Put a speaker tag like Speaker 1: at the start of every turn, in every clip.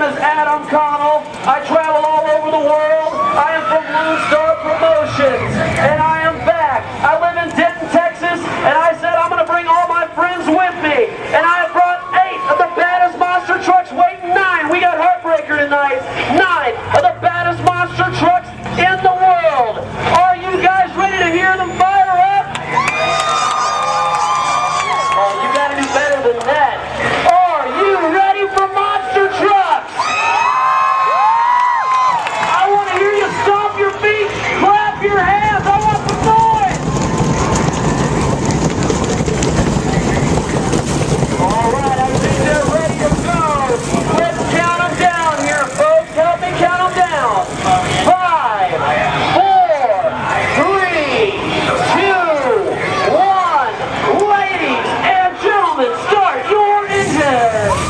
Speaker 1: I travel all over the world. I am from Lone Star Promotions, and I am back. I live in Denton, Texas, and I said I'm going to bring all my friends with me. And I have brought 8 of the baddest monster trucks, wait, 9. We got Heartbreaker tonight. 9 of the baddest monster trucks in the world. Are you guys ready to hear them fire up? Oh, you got to do better than that. Are you ready for monster trucks? Stomp your feet, clap your hands, I want some noise! Alright, I think they're ready to go. Let's count them down here, folks. Help me count them down. 5, 4, 3, 2, 1. Ladies and gentlemen, start your engine.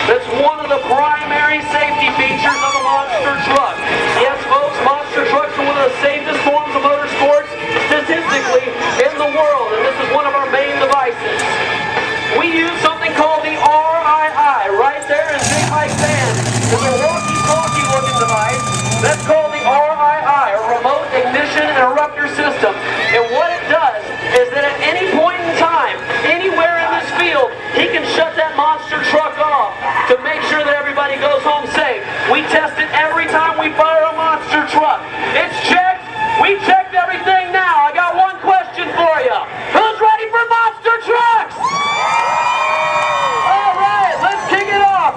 Speaker 1: That's one of the primary safety features of a monster truck. Yes, folks, monster trucks are one of the safest forms of motorsports statistically in the world, and this is one of our main devices. We use something called the RII right there in Big Mike's hand. It's a walkie-talkie looking device. That's called the RII, or Remote Ignition Interrupter System. It